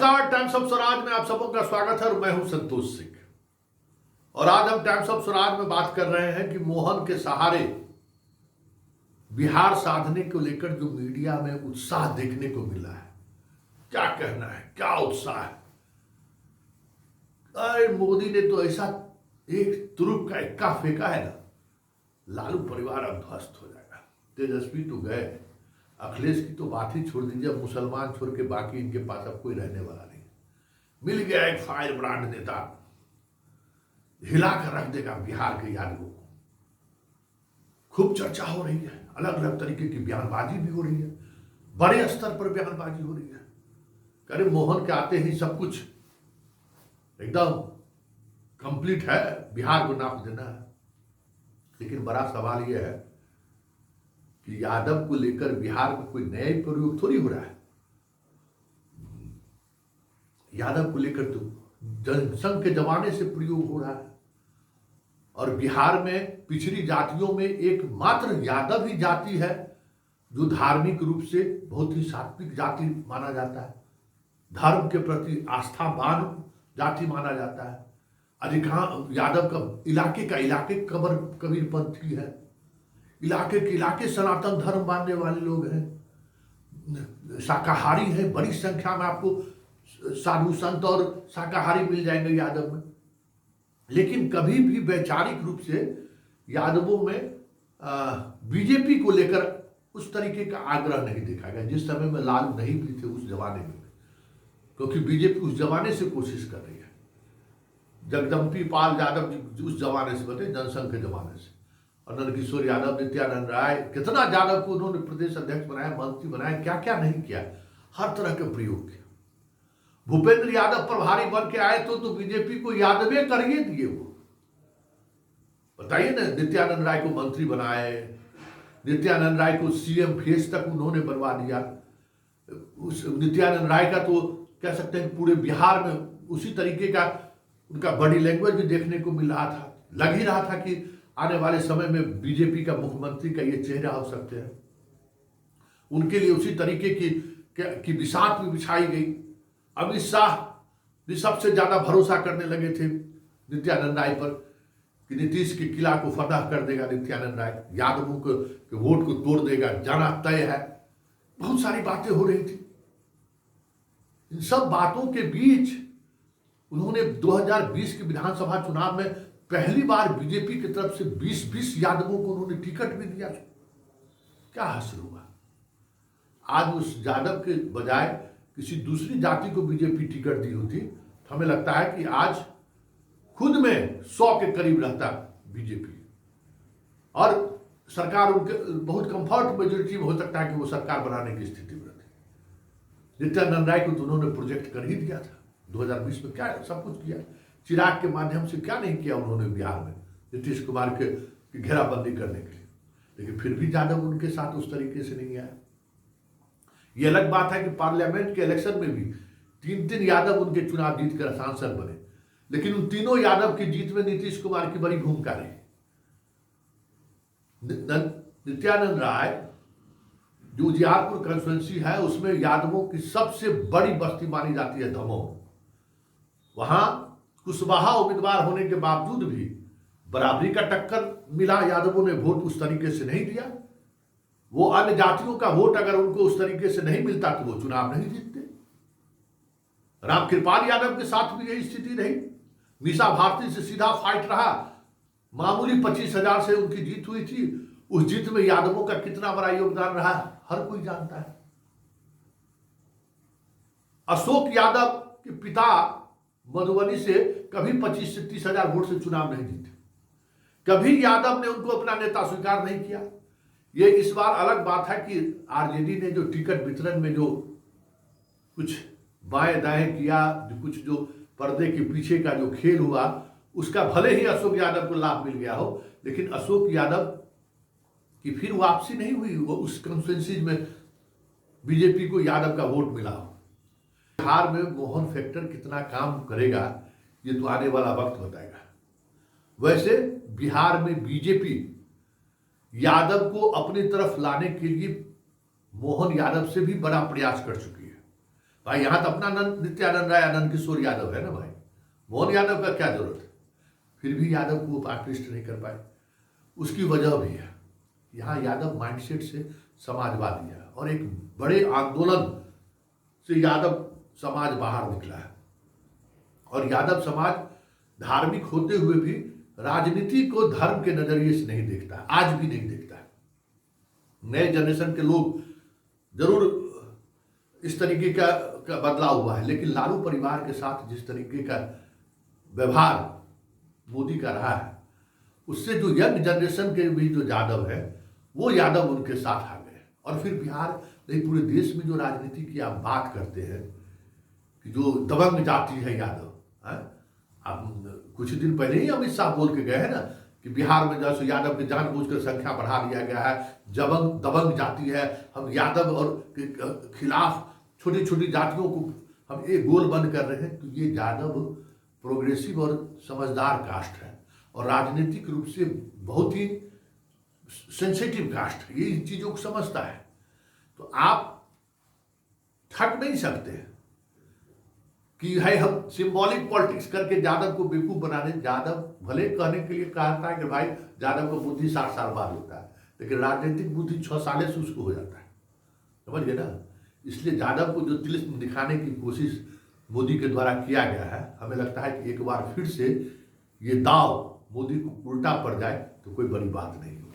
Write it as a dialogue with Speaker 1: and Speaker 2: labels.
Speaker 1: Times of Swaraj में आप सबों का स्वागत है और मैं हूं संतोष सिंह। और आज हम टाइम्स ऑफ स्वराज में बात कर रहे हैं कि मोहन के सहारे बिहार साधने को लेकर जो मीडिया में उत्साह देखने को मिला है, क्या कहना है, क्या उत्साह है। अरे मोदी ने तो ऐसा एक तुरुप का इक्का फेंका है ना, लालू परिवार अब ध्वस्त हो जाएगा। तेजस्वी तो गए, अखिलेश की तो बात ही छोड़ दीजिए, मुसलमान छोड़ के बाकी इनके पास अब कोई रहने वाला नहीं। मिल गया एक फायर ब्रांड नेता, हिला कर रख देगा बिहार के यादवों को। खूब चर्चा हो रही है, अलग अलग तरीके की बयानबाजी भी हो रही है, बड़े स्तर पर बयानबाजी हो रही है। अरे मोहन के आते ही सब कुछ एकदम कंप्लीट है, बिहार को नाप देना है। लेकिन बड़ा सवाल यह है कि यादव को लेकर बिहार में कोई नया प्रयोग थोड़ी हो रहा है। यादव को लेकर तो जनसंघ के जमाने से प्रयोग हो रहा है। और बिहार में पिछड़ी जातियों में एकमात्र यादव ही जाति है जो धार्मिक रूप से बहुत ही सात्विक जाति माना जाता है, धर्म के प्रति आस्थावान जाति माना जाता है। अधिकांश यादव का इलाके कबीरपंथी है, इलाके के इलाके सनातन धर्म मानने वाले लोग हैं, शाकाहारी है। बड़ी संख्या में आपको साधु संत और शाकाहारी मिल जाएंगे यादव में। लेकिन कभी भी वैचारिक रूप से यादवों में बीजेपी को लेकर उस तरीके का आग्रह नहीं देखा गया, जिस समय में लालू नहीं भी थे उस जमाने में, क्योंकि बीजेपी उस जमाने से कोशिश कर रही है। जगदम्पी पाल यादव जी उस जमाने से बने, जनसंघ के जमाने से। और नंदकिशोर यादव, नित्यानंद राय, कितना यादव को उन्होंने प्रदेश अध्यक्ष बनाया, मंत्री बनाया, क्या क्या नहीं किया, हर तरह के प्रयोग किया। भूपेंद्र यादव प्रभारी बन के आए तो बीजेपी को यादवे करिए दिए वो। बताइए ना, नित्यानंद राय को मंत्री बनाए, नित्यानंद राय को सीएम फेस तक उन्होंने बनवा दिया। उस नित्यानंद राय का तो कह सकते हैं पूरे बिहार में उसी तरीके का उनका बॉडी लैंग्वेज भी देखने को मिल रहा था। लग ही रहा था कि आने वाले समय में बीजेपी का मुख्यमंत्री का ये चेहरा हो सकते हैं। उनके लिए उसी तरीके की बिसात भी बिछाई गई। अमित शाह भी सबसे ज्यादा भरोसा करने लगे थे नित्यानंद राय पर कि नीतीश के किला को फतह कर देगा नित्यानंद राय, यादवों के वोट को तोड़ देगा, जाना तय है। बहुत सारी बातें हो रही थी। इन सब बातों के बीच उन्होंने 2020 के विधानसभा चुनाव में पहली बार बीजेपी की तरफ से 20-20 यादवों को उन्होंने टिकट भी दिया। क्या हासिल हुआ? आज उस यादव के बजाय किसी दूसरी जाति को बीजेपी टिकट दी होती तो हमें लगता है कि आज खुद में 100 के करीब रहता बीजेपी, और सरकार उनके बहुत कंफर्ट मेजोरिटी में हो सकता है कि वो सरकार बनाने की स्थिति में रहती। नित्यानंद राय को तो उन्होंने प्रोजेक्ट कर ही दिया था 2020 में, क्या सब कुछ किया। चिराग के माध्यम से क्या नहीं किया उन्होंने बिहार में नीतीश कुमार के घेराबंदी करने के लिए। लेकिन फिर भी यादव उनके साथ उस तरीके से नहीं आया। ये अलग बात है कि पार्लियामेंट के इलेक्शन में भी 3 यादव उनके चुनाव जीत कर सांसद बने, लेकिन उन तीनों यादव की जीत में नीतीश कुमार की बड़ी भूमिका रही। नित्यानंद राय जो उजियारपुर कंस्टिट्यूंसी है उसमें यादवों की सबसे बड़ी बस्ती मानी जाती है दमोह। वहां कुशवाहा उम्मीदवार होने के बावजूद भी बराबरी का टक्कर मिला। यादवों ने वोट उस तरीके से नहीं दिया। वो अन्य जातियों का वोट अगर उनको उस तरीके से नहीं मिलता तो वो चुनाव नहीं जीतते। रामकृपाल यादव के साथ भी यही स्थिति रही। मीसा भारती से सीधा फाइट रहा, मामूली 25,000 से उनकी जीत हुई थी। उस जीत में यादवों का कितना बड़ा योगदान रहा हर कोई जानता है। अशोक यादव के पिता मधुबनी से कभी 25 से 30,000 वोट से चुनाव नहीं जीते। कभी यादव ने उनको अपना नेता स्वीकार नहीं किया। ये इस बार अलग बात है कि आरजेडी ने जो टिकट वितरण में जो कुछ बाएं दाएं किया, जो पर्दे के पीछे का जो खेल हुआ, उसका भले ही अशोक यादव को लाभ मिल गया हो, लेकिन अशोक यादव की फिर वापसी नहीं हुई। वो उस कॉन्स्टिट्यूंसी में बीजेपी को यादव का वोट मिला हो। बिहार में मोहन फैक्टर कितना काम करेगा ये तो आने वाला वक्त बताएगा। वैसे बिहार में बीजेपी यादव को अपनी तरफ लाने के लिए मोहन यादव से भी बड़ा प्रयास कर चुकी है। भाई यहाँ तो अपना नित्यानंद राय, आनंद किशोर यादव है ना भाई, मोहन यादव का क्या जरूरत है? फिर भी यादव को आकृष्ट नहीं कर पाए। उसकी वजह भी है, यहाँ यादव माइंडसेट से समाजवादी है और एक बड़े आंदोलन से यादव समाज बाहर निकला है। और यादव समाज धार्मिक होते हुए भी राजनीति को धर्म के नजरिए से नहीं देखता, आज भी नहीं देखता है। नए जनरेशन के लोग जरूर इस तरीके का बदलाव हुआ है, लेकिन लालू परिवार के साथ जिस तरीके का व्यवहार मोदी का रहा है, उससे जो यंग जनरेशन के भी जो यादव है, वो यादव उनके साथ आ गए। और फिर बिहार नहीं, पूरे देश में जो राजनीति की आप बात करते हैं कि जो दबंग जाति है यादव, अब कुछ दिन पहले ही अमित शाह बोल के गए हैं ना कि बिहार में जैसे यादव की जानबूझकर संख्या बढ़ा दिया गया है, दबंग जाति है, हम यादव और के खिलाफ छोटी छोटी जातियों को हम एक गोल बंद कर रहे हैं। तो ये यादव प्रोग्रेसिव और समझदार कास्ट है और राजनीतिक रूप से बहुत ही सेंसिटिव कास्ट है, ये इन चीजों को समझता है। तो आप ठग नहीं सकते कि है हम सिंबॉलिक पॉलिटिक्स करके यादव को बेवकूफ बना दे। यादव भले कहने के लिए कहता है कि भाई यादव को बुद्धि 60 साल बाद होता है, लेकिन राजनीतिक बुद्धि 6 साल से उसको हो जाता है, समझ गए ना। इसलिए यादव को जो तिलिस्म दिखाने की कोशिश मोदी के द्वारा किया गया है, हमें लगता है कि एक बार फिर से ये दाव मोदी को उल्टा पड़ जाए तो कोई बड़ी बात नहीं हो।